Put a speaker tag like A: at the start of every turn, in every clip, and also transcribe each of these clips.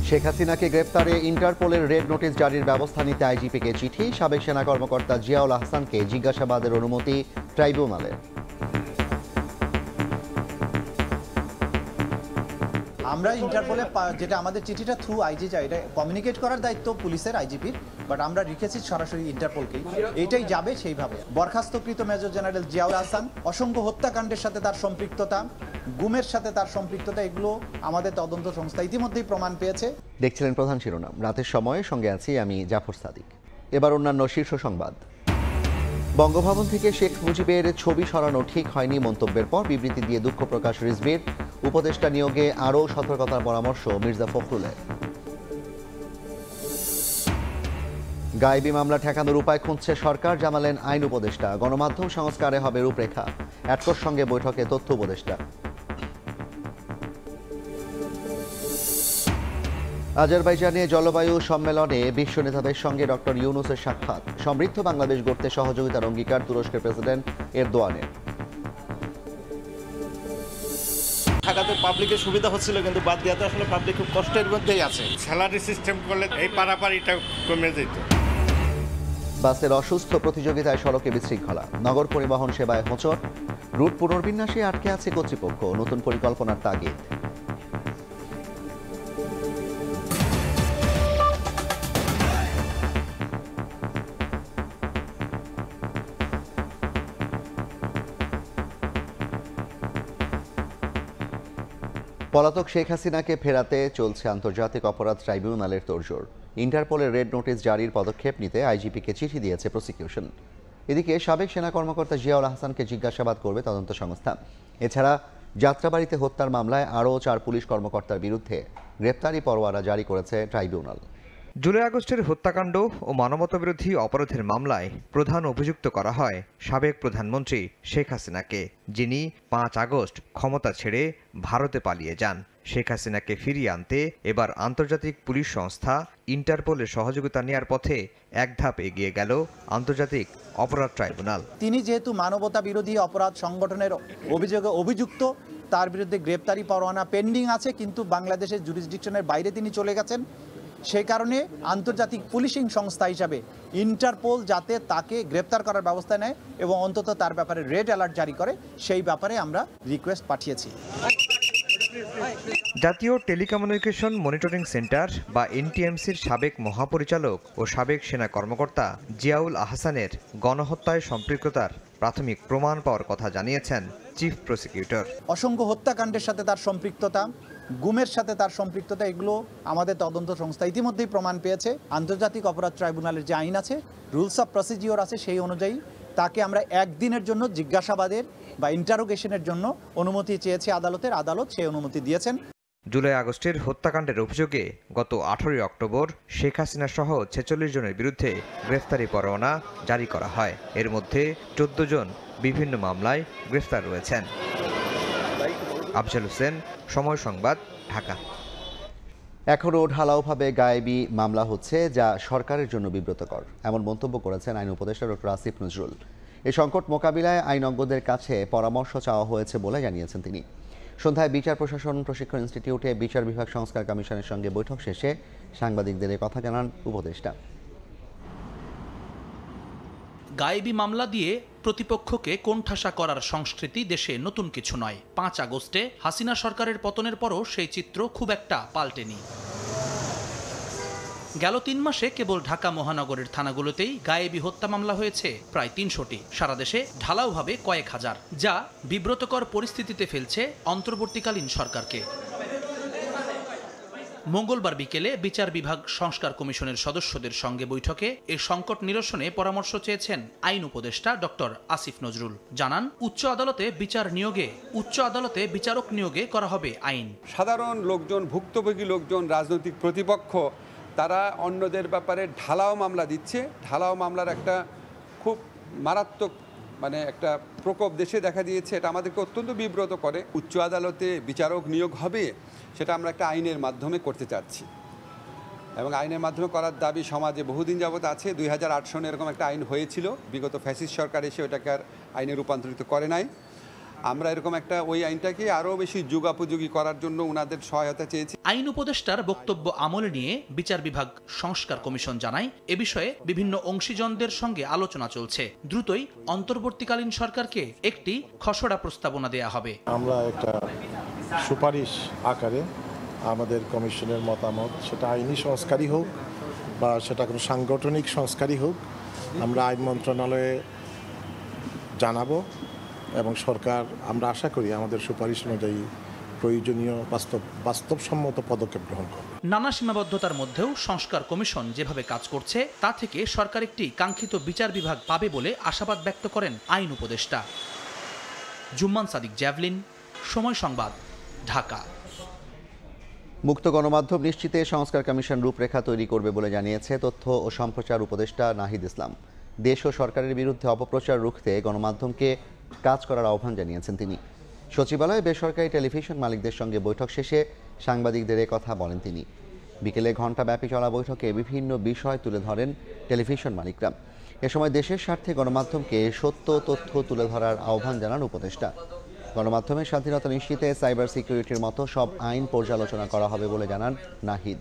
A: শেখ হাসিনাকে গ্রেপ্তারে ইন্টারপোলের red notice জারির ব্যবস্থা নিতে আইজিপিকে চিঠি। সাবেক সেনা কর্মকর্তা জিয়াউল আহসানকে জিজ্ঞাসাবাদের অনুমতি ট্রাইব্যুনালের।
B: আমরা ইন্টারপোলে যেটা আমাদের চিঠিটা থ্রু আইজি যায়, এটা কমিউনিকেট করার দায়িত্ব পুলিশের, আইজিপির, বাট আমরা লিখেছি সরাসরি ইন্টারপোলকেই। এইটাই যাবে সেইভাবে। বরখাস্তকৃত মেজর জেনারেল জিয়াউল আহসান অসংখ্য হত্যাকাণ্ডের সাথে তার সম্পৃক্ততা, গুমের সাথে তার সম্পৃক্ততা, এগুলো আমাদের তদন্ত সংস্থা ইতিমধ্যেই প্রমাণ পেয়েছে।
A: দেখছিলেন প্রধান শিরোনাম। রাতের সময় সঙ্গে আছি আমি জাফর সাদিক। এবার অন্যান্য শীর্ষ সংবাদ। বঙ্গভবন থেকে শেখ মুজিবের ছবি সরানো ঠিক হয়নি মন্তব্যের পর বিবৃতি দিয়ে দুঃখ প্রকাশ রিজভির। উপদেষ্টা নিয়োগে আরও সতর্কতার পরামর্শ মির্জা ফখরুলের। গায়েবী মামলা ঠেকানোর উপায় খুঁজছে সরকার, জানালেন আইন উপদেষ্টা। গণমাধ্যম সংস্কারে হবে রূপরেখা। অ্যাটকোর সঙ্গে বৈঠকে তথ্য উপদেষ্টা। আজারবাইজানে জলবায়ু সম্মেলনে বিশ্ব নেতাদের সঙ্গে ডক্টর ইউনূসের সাক্ষাৎ। সমৃদ্ধ বাংলাদেশ গড়তে সহযোগিতার অঙ্গীকার তুরস্কের প্রেসিডেন্ট এরদোয়ানের।
C: ঢাকাতে পাবলিকের সুবিধা হচ্ছিল, কিন্তু বাদ দেওয়াতে আসলে পাবলিক খুব কষ্টের মধ্যেই আছে। স্যালারি সিস্টেম করলে এই পারাপারিটা কমে যেত।
A: বাসের অসুস্থ প্রতিযোগিতায় সড়কে বিশৃঙ্খলা। নগর পরিবহন সেবায় হোঁচট। রুট পুনর্বিন্যাসে আটকে আছে কর্তৃপক্ষ। নতুন পরিকল্পনার তাগিদ। পলাতক শেখ হাসিনাকে ফেরাতে চলছে আন্তর্জাতিক অপরাধ ট্রাইব্যুনালের তোড়জোড়। ইন্টারপোলের রেড নোটিশ জারির পদক্ষেপ নিতে আইজিপিকে চিঠি দিয়েছে প্রসিকিউশন। এদিকে সাবেক সেনা কর্মকর্তা জিয়াউল আহসানকে জিজ্ঞাসাবাদ করবে তদন্ত সংস্থা। এছাড়া যাত্রাবাড়িতে হত্যার মামলায় আরও 4 পুলিশ কর্মকর্তার বিরুদ্ধে গ্রেপ্তারি পরোয়ানা জারি করেছে ট্রাইব্যুনাল।
D: জুলাই আগস্টের হত্যাকাণ্ড ও মানবতাবিরোধী অপরাধের মামলায় প্রধান অভিযুক্ত করা হয় সাবেক প্রধানমন্ত্রী শেখ হাসিনাকে, যিনি 5 আগস্ট ক্ষমতা ছেড়ে ভারতে পালিয়ে যান। শেখ হাসিনাকে ফিরিয়ে আনতে এবার আন্তর্জাতিক পুলিশ সংস্থা ইন্টারপোলের সহযোগিতা নেয়ার পথে এক ধাপ এগিয়ে গেল আন্তর্জাতিক অপরাধ ট্রাইব্যুনাল।
B: তিনি যেহেতু মানবতা বিরোধী অপরাধ সংগঠনের অভিযোগে অভিযুক্ত, তার বিরুদ্ধে গ্রেপ্তারি পরোয়ানা পেন্ডিং আছে, কিন্তু বাংলাদেশের জুরিসডিকশনের বাইরে তিনি চলে গেছেন। সেই কারণে আন্তর্জাতিক পুলিশিং সংস্থা হিসাবে ইন্টারপোল যাতে তাকে গ্রেপ্তার করার ব্যবস্থা নেয় এবং অন্তত তার ব্যাপারে রেড অ্যালার্ট জারি করে, সেই ব্যাপারে আমরা রিকোয়েস্ট পাঠিয়েছি।
D: জাতীয় টেলিকমিউনিকেশন মনিটরিং সেন্টার বা এনটিএমসির সাবেক মহাপরিচালক ও সাবেক সেনা কর্মকর্তা জিয়াউল আহসানের গণহত্যায় সম্পৃক্ততার প্রাথমিক প্রমাণ পাওয়ার কথা জানিয়েছেন চিফ প্রসিকিউটর।
B: অসংখ্য হত্যাকাণ্ডের সাথে তার সম্পৃক্ততা, গুমের সাথে তার সম্পৃক্ততা, এগুলো আমাদের তদন্ত সংস্থা ইতিমধ্যেই প্রমাণ পেয়েছে। আন্তর্জাতিক অপরাধ ট্রাইব্যুনালের যে আইন আছে, রুলস অফ প্রসিডিওর আছে, সেই অনুযায়ী তাকে আমরা 1 দিনের জন্য জিজ্ঞাসাবাদের বা ইন্টারোগেশনের জন্য অনুমতি চেয়েছি আদালতের। আদালত সেই অনুমতি দিয়েছেন।
D: জুলাই আগস্টের হত্যাকাণ্ডের অভিযোগে গত 18 অক্টোবর শেখ হাসিনা সহ 46 জনের বিরুদ্ধে গ্রেফতারি পরোয়ানা জারি করা হয়। এর মধ্যে 14 জন বিভিন্ন মামলায় গ্রেফতার রয়েছেন। আফজাল হোসেন, সময় সংবাদ, ঢাকা।
A: এখনও ঢালাওভাবে গায়েবী মামলা হচ্ছে, যা সরকারের জন্য বিব্রতকর, এমন মন্তব্য করেছেন আইন উপদেষ্টা ডক্টর আসিফ নজরুল। এই সংকট মোকাবিলায় আইনজ্ঞদের কাছে পরামর্শ চাওয়া হয়েছে বলে জানিয়েছেন তিনি। সন্ধ্যায় বিচার প্রশাসন প্রশিক্ষণ ইনস্টিটিউটে বিচার বিভাগ সংস্কার কমিশনের সঙ্গে বৈঠক শেষে সাংবাদিকদের এই কথা জানান উপদেষ্টা।
E: গায়েবী মামলা দিয়ে প্রতিপক্ষকে কোণঠাসা করার সংস্কৃতি দেশে নতুন কিছু নয়। 5 আগস্টে হাসিনা সরকারের পতনের পরও সেই চিত্র খুব একটা পাল্টেনি। গেল 3 মাসে কেবল ঢাকা মহানগরের থানাগুলোতেই গায়েবী হত্যা মামলা হয়েছে প্রায় 300টি। সারা দেশে ঢালাওভাবে কয়েক হাজার, যা বিব্রতকর পরিস্থিতিতে ফেলছে অন্তর্বর্তীকালীন সরকারকে। মঙ্গলবার বিকেলে বিচার বিভাগ সংস্কার কমিশনের সদস্যদের সঙ্গে বৈঠকে এই সংকট নিরসনে পরামর্শ চেয়েছেন আইন উপদেষ্টা ডক্টর আসিফ নজরুল। জানান, উচ্চ আদালতে বিচারক নিয়োগে করা হবে আইন।
F: সাধারণ লোকজন, ভুক্তভোগী লোকজন, রাজনৈতিক প্রতিপক্ষ, তারা অন্যদের ব্যাপারে ঢালাও মামলা দিচ্ছে। ঢালাও মামলার একটা খুব মারাত্মক একটা প্রকোপ দেশে দেখা দিয়েছে। এটা আমাদেরকে অত্যন্ত বিব্রত করে। উচ্চ আদালতে বিচারক নিয়োগ হবে, সেটা আমরা একটা আইনের মাধ্যমে করতে চাচ্ছি এবং আইনের মাধ্যমে করার দাবি সমাজে বহুদিন যাবৎ আছে। 2008 সনে এরকম একটা আইন হয়েছিল, বিগত ফ্যাসিস্ট সরকার এসে ওটাকে আর আইনে রূপান্তরিত করে নাই। আমরা এরকম একটা ওই আইনটাকে আরও বেশি যুগোপযোগী করার জন্য ওনাদের সহায়তা চেয়েছি।
E: আইন উপদেষ্টার বক্তব্য আমলে নিয়ে বিচার বিভাগ সংস্কার কমিশন জানায় এ বিষয়ে বিভিন্ন অংশীজনদের সঙ্গে আলোচনা চলছে। দ্রুতই অন্তর্বর্তীকালীন সরকারকে একটি খসড়া প্রস্তাবনা দেয়া হবে।
G: আমরা একটা সুপারিশ আকারে আমাদের কমিশনের মতামত, সেটা আইনি সংস্কারই হোক বা সেটা কোনো সাংগঠনিক সংস্কারই হোক, আমরা আইন মন্ত্রণালয়ে জানাবো এবং সরকার, আমরা আশা করি আমাদের সুপারিশ অনুযায়ী প্রয়োজনীয় বাস্তবসম্মত পদক্ষেপ গ্রহণ করবে।
E: নানা সীমাবদ্ধতার মধ্যেও সংস্কার কমিশন যেভাবে কাজ করছে তা থেকে সরকার একটি কাঙ্ক্ষিত বিচার বিভাগ পাবে বলে আশাবাদ ব্যক্ত করেন আইন উপদেষ্টা। জুম্মান সাদিক, জ্যাভলিন, সময় সংবাদ, ঢাকা।
A: মুক্ত গণমাধ্যম নিশ্চিতে সংস্কার কমিশন রূপরেখা তৈরি করবে বলে জানিয়েছে তথ্য ও সম্প্রচার উপদেষ্টা নাহিদ ইসলাম। দেশ ও সরকারের বিরুদ্ধে অপপ্রচার রুখতে গণমাধ্যমকে কাজ করার আহ্বান জানিয়েছেন তিনি। সচিবালয়ে বেসরকারি টেলিভিশন মালিকদের সঙ্গে বৈঠক শেষে সাংবাদিকদের কথা বলেন তিনি। বিকেলে ঘণ্টাব্যাপী চলা বৈঠকে বিভিন্ন বিষয় তুলে ধরেন টেলিভিশন মালিকরা। এ সময় দেশের স্বার্থে গণমাধ্যমকে সত্য তথ্য তুলে ধরার আহ্বান জানান উপদেষ্টা। গণমাধ্যমের স্বাধীনতা নিশ্চিতে সাইবার সিকিউরিটির মতো সব আইন পর্যালোচনা করা হবে বলে জানান নাহিদ।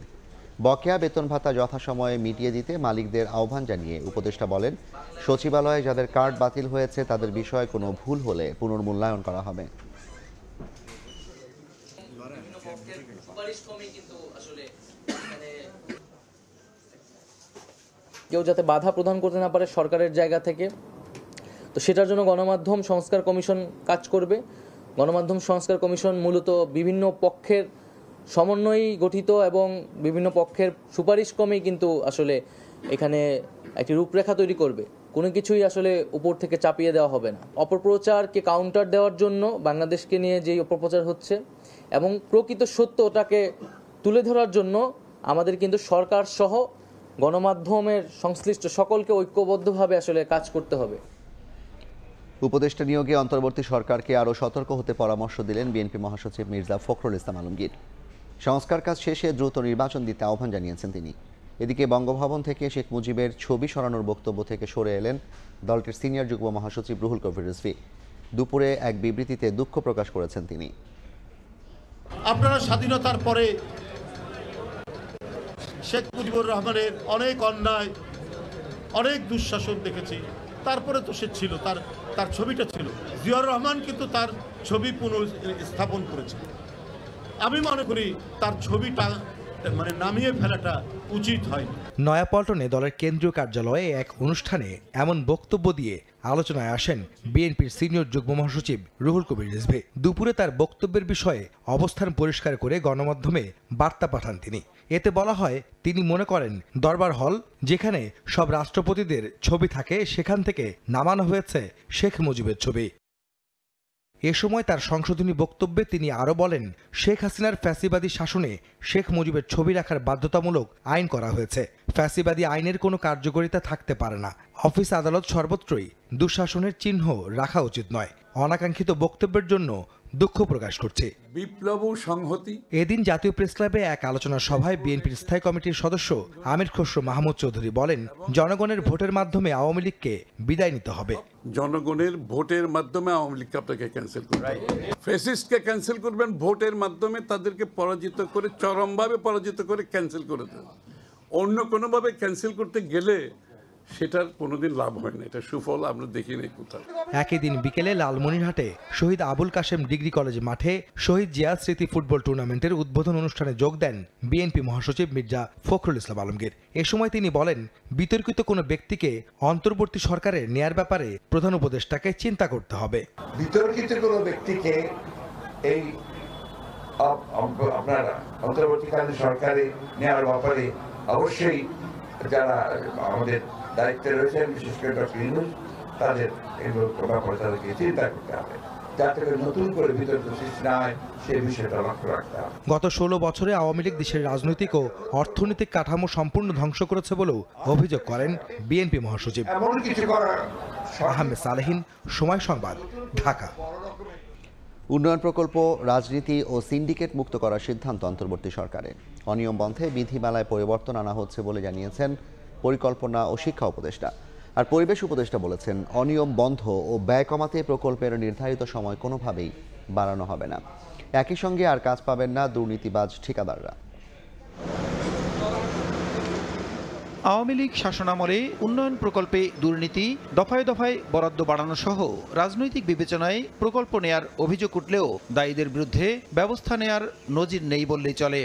A: বকেয়া বেতন ভাতা যথাসময়ে মিটিয়ে দিতে মালিকদের আহ্বান জানিয়ে উপদেষ্টা বলেন, সচিবালয়ে যাদের কার্ড বাতিল হয়েছে তাদের বিষয়ে কোনো ভুল হলে পুনর্মূল্যায়ন করা হবে।
H: কেউ যাতে বাধা প্রদান করতে না পারে সরকারের জায়গা থেকে, তো সেটার জন্য গণমাধ্যম সংস্কার কমিশন কাজ করবে। গণমাধ্যম সংস্কার কমিশন মূলত বিভিন্ন পক্ষের সমন্বয়ে গঠিত এবং বিভিন্ন পক্ষের সুপারিশ ক্রমেই কিন্তু আসলে এখানে একটি রূপরেখা তৈরি করবে। কোনো কিছুই আসলে উপর থেকে চাপিয়ে দেওয়া হবে না। অপপ্রচারকে কাউন্টার দেওয়ার জন্য বাংলাদেশকে নিয়ে যেই অপপ্রচার হচ্ছে এবং প্রকৃত সত্যটাকে তুলে ধরার জন্য আমাদের কিন্তু সরকার সহ গণমাধ্যমের সংশ্লিষ্ট সকলকে ঐক্যবদ্ধভাবে আসলে কাজ করতে হবে।
A: উপদেষ্টা নিয়োগে অন্তর্বর্তী সরকারকে আরও সতর্ক হতে পরামর্শ দিলেন বিএনপি মহাসচিব মির্জা ফখরুল ইসলাম আলমগীর। সংস্কার কাজ শেষে দ্রুত নির্বাচন দিতে আহ্বান জানিয়েছেন তিনি। এদিকে বঙ্গভবন থেকে শেখ মুজিবের ছবি সরানোর বক্তব্য থেকে সরে এলেন দলটির সিনিয়র যুগ্ম মহাসচিব রুহুল কবির রিজভী। দুপুরে এক বিবৃতিতে দুঃখ প্রকাশ করেছেন তিনি।
I: আপনারা স্বাধীনতার পরে শেখ মুজিবুর রহমানের অনেক অন্যায়, অনেক দুঃশাসন দেখেছি, তারপরে তো সে ছিল, তার ছবিটা ছিল। জিয়াউর রহমান কিন্তু তার ছবি পুনঃস্থাপন করেছে। আমি মনে করি তার ছবিটা নামিয়ে ফেলাটা উচিত হয়।
D: নয়াপল্টনে দলের কেন্দ্রীয় কার্যালয়ে এক অনুষ্ঠানে এমন বক্তব্য দিয়ে আলোচনায় আসেন বিএনপির সিনিয়র যুগ্ম মহাসচিব রুহুল কবির রিজভী। দুপুরে তার বক্তব্যের বিষয়ে অবস্থান পরিষ্কার করে গণমাধ্যমে বার্তা পাঠান তিনি। এতে বলা হয়, তিনি মনে করেন দরবার হল যেখানে সব রাষ্ট্রপতিদের ছবি থাকে সেখান থেকে নামানো হয়েছে শেখ মুজিবের ছবি। এ সময় তার সংশোধনী বক্তব্যে তিনি আরও বলেন, শেখ হাসিনার ফ্যাসিবাদী শাসনে শেখ মুজিবের ছবি রাখার বাধ্যতামূলক আইন করা হয়েছে। ফ্যাসিবাদী আইনের কোনো কার্যকারিতা থাকতে পারে না। অফিস আদালত সর্বত্রই দুঃশাসনের চিহ্ন রাখা উচিত নয়। অনাকাঙ্ক্ষিত বক্তব্যের জন্য দুঃখ প্রকাশ করছে।
F: বিপ্লব ও সংহতি।
D: এদিন জাতীয় প্রেসক্লাবে এক আলোচনা সভায় বিএনপির স্থায়ী কমিটির সদস্য আমির খসরু মাহমুদ চৌধুরী বলেন, জনগণের ভোটের মাধ্যমে আওয়ামী লীগকে বিদায় নিতে হবে।
J: জনগণের ভোটের মাধ্যমে আওয়ামী লীগকে আপনাকে ক্যান্সেল করতে হবে। ফ্যাসিস্টকে ক্যান্সেল করবেন ভোটের মাধ্যমে, তাদেরকে পরাজিত করে, চরমভাবে পরাজিত করে ক্যান্সেল করে দেন। অন্য কোনোভাবে ক্যান্সেল করতে গেলে সেটার কোনোদিন লাভ হয় না, এটা সুফল আমরা দেখি নাই কোথাও।
D: একই দিন বিকেলে লালমনিরহাটে শহীদ আবুল কাশেম ডিগ্রি কলেজ মাঠে শহীদ জিয়া স্মৃতি ফুটবল টুর্নামেন্টের উদ্বোধন অনুষ্ঠানে যোগ দেন বিএনপি মহাসচিব মির্জা ফখরুল ইসলাম আলমগীর। এ সময় তিনি বলেন, বিতর্কিত কোনো ব্যক্তিকে অন্তর্বর্তী সরকারে নেয়ার ব্যাপারে প্রধান উপদেষ্টাকে চিন্তা করতে হবে।
K: বিতর্কিত কোনো ব্যক্তিকে এই আপনার অন্তর্বর্তীকালীন সরকারে নেওয়ার ব্যাপারে অবশ্যই যারা আমাদের দায়িত্বে রয়েছেন, বিশেষ করে ডক্টর ইউনূস, তাদের এগুলো ব্যাপারে তাদেরকে চিন্তা করতে হবে, যাতে নতুন করে বিতর্ক সৃষ্টি না হয় সেই বিষয়টা লক্ষ্য রাখতে হবে।
D: গত 16 বছরে আওয়ামী লীগ দেশের রাজনৈতিক ও অর্থনৈতিক কাঠামো সম্পূর্ণ ধ্বংস করেছে বলেও অভিযোগ করেন বিএনপি মহাসচিব।
K: এমন কিছু করা।
D: আহমেদ সালেহীন, সময় সংবাদ, ঢাকা।
A: উন্নয়ন প্রকল্প, রাজনীতি ও সিন্ডিকেট মুক্ত করার সিদ্ধান্ত অন্তর্বর্তী সরকারের। অনিয়ম বন্ধে বিধিমালায় পরিবর্তন আনা হচ্ছে বলে জানিয়েছেন পরিকল্পনা ও শিক্ষা উপদেষ্টা। আর পরিবেশ উপদেষ্টা বলেছেন, অনিয়ম বন্ধ ও ব্যয় কমাতে প্রকল্পের নির্ধারিত সময় কোনোভাবেই বাড়ানো হবে না। একই সঙ্গে আর কাজ পাবেন না দুর্নীতিবাজ ঠিকাদাররা।
B: আওয়ামী লীগ শাসনামলে উন্নয়ন প্রকল্পে দুর্নীতি, দফায় দফায় বরাদ্দ বাড়ানো সহ রাজনৈতিক বিবেচনায় প্রকল্প নেয়ার অভিযোগ উঠলেও দায়ীদের বিরুদ্ধে ব্যবস্থা নেয়ার নজির নেই বললেই চলে।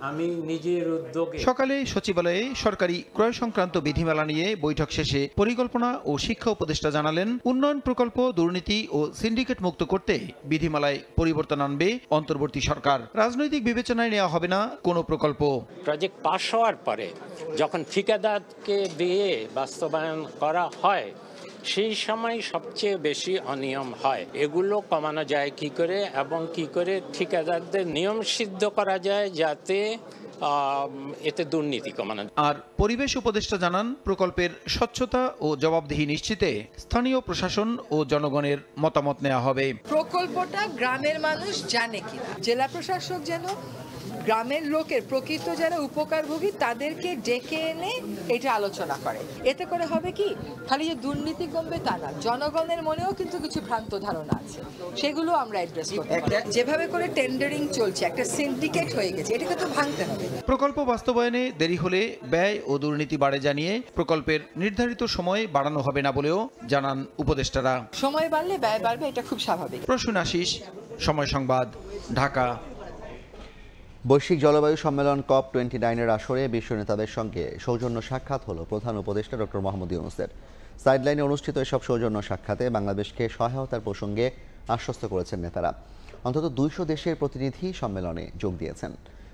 L: আমি নিজের উদ্যোগে
B: সকালে সচিবালয়ে সরকারি ক্রয় সংক্রান্ত বিধিমালা নিয়ে বৈঠক শেষে পরিকল্পনা ও শিক্ষা উপদেষ্টা জানালেন, উন্নয়ন প্রকল্প দুর্নীতি ও সিন্ডিকেট মুক্ত করতে বিধিমালায় পরিবর্তন আনবে অন্তর্বর্তী সরকার। রাজনৈতিক বিবেচনায় নেওয়া হবে না কোনো প্রকল্প।
L: প্রজেক্ট পাস হওয়ার পরে যখন ঠিকাদারকে দিয়ে বাস্তবায়ন করা হয় সেই সময় সবচেয়ে বেশি অনিয়ম হয়। এগুলো কমানো যায় কি করে এবং কি করে ঠিকাদারদের নিয়ম সিদ্ধ করা যায় যাতে এতে দুর্নীতি কমানো।
B: আর পরিবেশ উপদেষ্টা জানান, প্রকল্পের স্বচ্ছতা ও জবাবদিহি নিশ্চিতে স্থানীয় প্রশাসন ও জনগণের মতামত নেওয়া হবে।
M: প্রকল্পটা গ্রামের মানুষ জানে কিনা, জেলা প্রশাসক যেন গ্রামের লোকের প্রকৃত যারা উপকারভোগী তাদেরকে ডেকে এনে এটা আলোচনা করে। এতে করে হবে কি, খালি যে দুর্নীতি কমবে তা না, জনগণের মনেও কিন্তু কিছু ভ্রান্ত ধারণা আছে, সেগুলো আমরা অ্যাড্রেস করতে পারি। যেভাবে করে টেন্ডারিং চলছে, একটা সিন্ডিকেট হয়ে গেছে, এটাকে তো ভাঙতে হবে।
B: প্রকল্প বাস্তবায়নে দেরি হলে ব্যয় ও দুর্নীতি বাড়ে জানিয়ে প্রকল্পের নির্ধারিত সময় বাড়ানো হবে না বলেও জানান উপদেষ্টারা।
M: সময় বাড়লে ব্যয় বাড়বে, এটা খুব স্বাভাবিক।
B: প্রসূন আশিস, সময় সংবাদ, ঢাকা।
A: বৈশ্বিক জলবায়ু সম্মেলন COP29 আসরে বিশ্ব নেতাদের সঙ্গে সৌজন্য সাক্ষাৎ হলো প্রধান উপদেষ্টা ডক্টর মোহাম্মদ ইউনূসের। সাইডলাইনে অনুষ্ঠিত এসব সৌজন্য সাক্ষাতে বাংলাদেশকে সহায়তার প্রসঙ্গে আশ্বস্ত করেছেন নেতারা। অন্তত 200 দেশের প্রতিনিধি সম্মেলনে যোগ দিয়েছেন।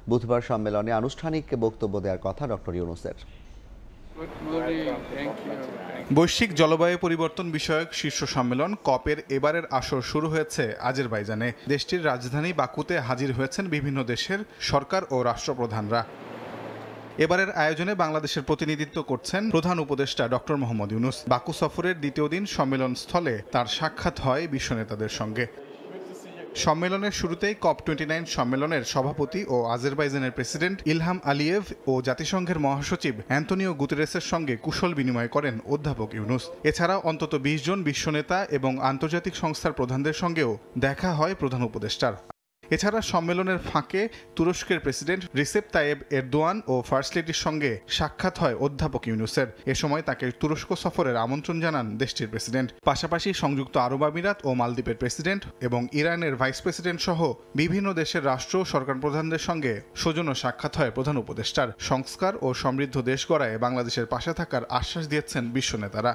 A: বুধবার সম্মেলনে আনুষ্ঠানিক বক্তব্য দেওয়ার কথা ডক্টর ইউনূসের।
N: বৈশ্বিক জলবায়ু পরিবর্তন বিষয়ক শীর্ষ সম্মেলন কপের এবারের আসর শুরু হয়েছে আজেরবাইজানে। দেশটির রাজধানী বাকুতে হাজির হয়েছেন বিভিন্ন দেশের সরকার ও রাষ্ট্রপ্রধানরা। এবারের আয়োজনে বাংলাদেশের প্রতিনিধিত্ব করছেন প্রধান উপদেষ্টা ডক্টর মোহাম্মদ ইউনূস। বাকু সফরের দ্বিতীয় দিন সম্মেলন স্থলে তার সাক্ষাৎ হয় বিশ্ব নেতাদের সঙ্গে। সম্মেলনের শুরুতেই COP29 সম্মেলনের সভাপতি ও আজেরবাইজানের প্রেসিডেন্ট ইলহাম আলিয়েভ ও জাতিসংঘের মহাসচিব অ্যান্তনিও গুতেরেসের সঙ্গে কুশল বিনিময় করেন অধ্যাপক ইউনূস। এছাড়া অন্তত 20 জন বিশ্বনেতা এবং আন্তর্জাতিক সংস্থার প্রধানদের সঙ্গেও দেখা হয় প্রধান উপদেষ্টার। এছাড়া সম্মেলনের ফাঁকে তুরস্কের প্রেসিডেন্ট রিসেপ তাইয়েব এরদোয়ান ও ফার্স্ট লেডির সঙ্গে সাক্ষাৎ হয় অধ্যাপক ইউনূসের। এ সময় তাকে তুরস্ক সফরের আমন্ত্রণ জানান দেশটির প্রেসিডেন্ট। পাশাপাশি সংযুক্ত আরব আমিরাত ও মালদ্বীপের প্রেসিডেন্ট এবং ইরানের ভাইস প্রেসিডেন্ট সহ বিভিন্ন দেশের রাষ্ট্র ও সরকার প্রধানদের সঙ্গে সৌজন্য সাক্ষাৎ হয় প্রধান উপদেষ্টার। সংস্কার ও সমৃদ্ধ দেশ গড়ায় বাংলাদেশের পাশে থাকার আশ্বাস দিয়েছেন বিশ্ব নেতারা।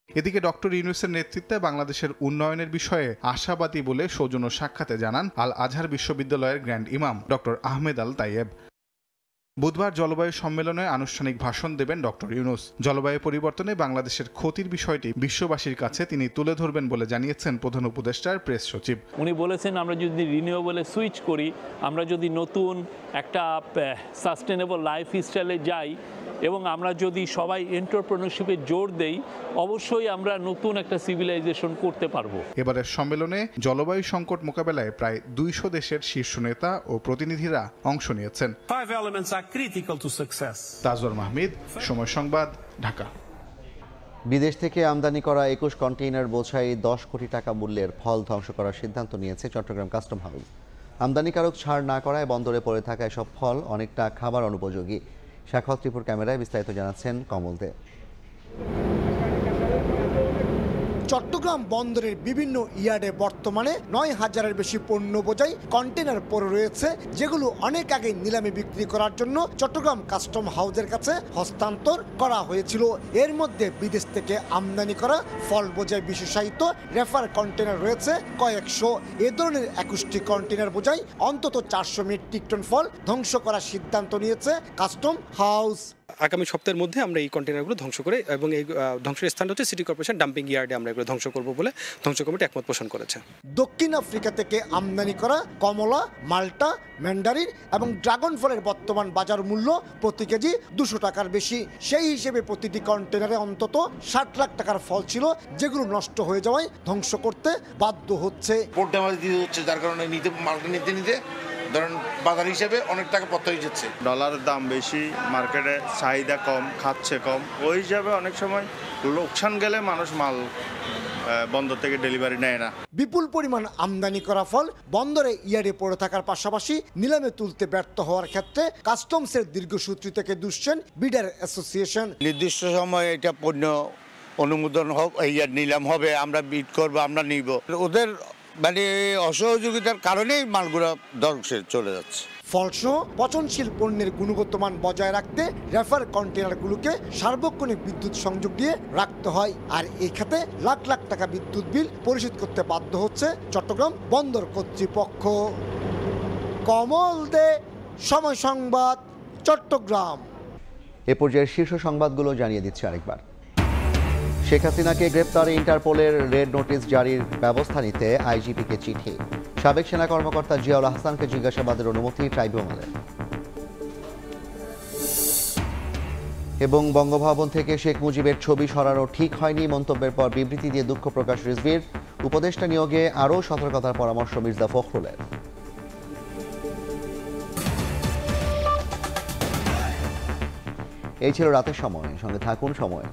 N: এদিকে ডক্টর ইউনূসের নেতৃত্বে বাংলাদেশের উন্নয়নের বিষয়ে আশাবাদী বলে সৌজন্য সাক্ষাতে জানান আল আজহার বিশ্ববিদ্যালয়ের গ্র্যান্ড ইমাম ডক্টর আহমেদ আল তাইয়েব। বুধবার জলবায়ু সম্মেলনে আনুষ্ঠানিক ভাষণ দেবেন ডক্টর ইউনূস। জলবায়ু পরিবর্তনে বাংলাদেশের ক্ষতির বিষয়টি বিশ্ববাসীর কাছে তিনি তুলে ধরবেন বলে জানিয়েছেন প্রধান উপদেষ্টার প্রেস সচিব।
O: উনি বলেছেন, আমরা যদি রিনিউয়েবলে সুইচ করি, আমরা যদি নতুন একটা সাস্টেনেবল লাইফ স্টাইলে যাই এবং আমরা যদি সবাই এন্টারপ্রেনারশিপে জোর দেই, অবশ্যই আমরা নতুন একটা সিভিলাইজেশন করতে পারবো।
N: এবারের সম্মেলনে জলবায়ু সংকট মোকাবেলায় প্রায় 200 দেশের শীর্ষ নেতা ও প্রতিনিধিরা অংশ নিয়েছেন। তাজওয়ার মাহমুদ, সময় সংবাদ, ঢাকা।
A: বিদেশ থেকে আমদানি করা 21 কন্টেইনার বোঝাই 10 কোটি টাকা মূল্যের ফল ধ্বংস করার সিদ্ধান্ত নিয়েছে চট্টগ্রাম কাস্টম হাউস। আমদানিকারক ছাড় না করায় বন্দরে পড়ে থাকা এসব ফল অনেকটা খাবার অনুপযোগী। সাক্ষাৎ ত্রিপুর ক্যামেরায় বিস্তারিত জানাচ্ছেন কমল দে।
P: চট্টগ্রাম বন্দরের বিভিন্ন ইয়ার্ডে বর্তমানে 9,000-এর বেশি পণ্য বোঝাই কন্টেনার পড়ে রয়েছে, যেগুলো অনেক আগে নিলামে বিক্রি করার জন্য চট্টগ্রাম কাস্টম হাউসের কাছে হস্তান্তর করা হয়েছিল। এর মধ্যে বিদেশ থেকে আমদানি করা ফল বোঝাই বিশেষায়িত রেফার কন্টেনার রয়েছে কয়েকশো। এ ধরনের 21টি কন্টেনার বোঝাই অন্তত 400 মেট্রিক টন ফল ধ্বংস করার সিদ্ধান্ত নিয়েছে কাস্টম হাউস।
Q: আগামী সপ্তাহের মধ্যে আমরা এই কন্টেনারগুলো ধ্বংস করে, এবং এই ধ্বংসের স্থান হচ্ছে সিটি কর্পোরেশন ডাম্পিং ইয়ার্ডে আমরা এগুলো ধ্বংস করব বলে ধ্বংস কমিটি একমত পোষণ করেছে।
P: দক্ষিণ আফ্রিকা থেকে আমদানি করা কমলা, মাল্টা, ম্যান্ডারিন এবং ড্রাগন ফলের বর্তমান বাজার মূল্য প্রতি কেজি 200 টাকার বেশি। সেই হিসেবে প্রতিটি কন্টেনারে অন্তত 60 লাখ টাকার ফল ছিল, যেগুলো নষ্ট হয়ে যাওয়ায় ধ্বংস করতে বাধ্য হচ্ছে।
R: যার কারণে মালটা নিতে
C: ধরেন বাজার হিসেবে অনেক টাকা পড়তে হয়ে যাচ্ছে।
R: ডলারের দাম বেশি, মার্কেটে চাহিদা কম, খাচ্ছে কম, ওই হিসাবে অনেক সময় লোকসান গেলে মানুষ মাল বন্দর থেকে ডেলিভারি নেয় না।
P: বিপুল পরিমাণ আমদানি করা ফল বন্দরে ইয়ার্ডে পড়ে থাকার পাশাপাশি নিলামে তুলতে ব্যর্থ হওয়ার ক্ষেত্রে কাস্টমসের দীর্ঘসূত্রি থেকে দুষছেন বিডার অ্যাসোসিয়েশন।
S: নির্দিষ্ট সময়ে এটা পণ্য অনুমোদন হোক, ইয়ার নিলাম হবে, আমরা বিড করবো, আমরা নিব। ওদের মানে অসহযোগিতার কারণেই মালগুলো ধ্বংসে চলে যাচ্ছে।
P: ফলসহ পচনশীল পণ্যের গুণগত মান বজায় রাখতে রেফার কন্টেনারগুলোকে সার্বক্ষণিক বিদ্যুৎ সংযোগ দিয়ে রাখতে হয়। আর এই খাতে লাখ লাখ টাকা বিদ্যুৎ বিল পরিশোধ করতে বাধ্য হচ্ছে চট্টগ্রাম বন্দর কর্তৃপক্ষ। কমল দে, সময় সংবাদ, চট্টগ্রাম।
A: এ পর্যায়ের শীর্ষ সংবাদগুলো জানিয়ে দিচ্ছে আরেকবার। শেখ হাসিনাকে গ্রেপ্তারে ইন্টারপোলের রেড নোটিশ জারির ব্যবস্থা নিতে আইজিপিকে চিঠি। সাবেক সেনা কর্মকর্তা জিয়াউল আহসানকে জিজ্ঞাসাবাদের অনুমতি ট্রাইব্যুনালের। এবং বঙ্গভবন থেকে শেখ মুজিবের ছবি সরানো ঠিক হয়নি মন্তব্যের পর বিবৃতি দিয়ে দুঃখ প্রকাশ রিজভীর। উপদেষ্টা নিয়োগে আরও সতর্কতার পরামর্শ মির্জা ফখরুলের। এই ছিল রাতের সময়, সঙ্গে থাকুন সময়।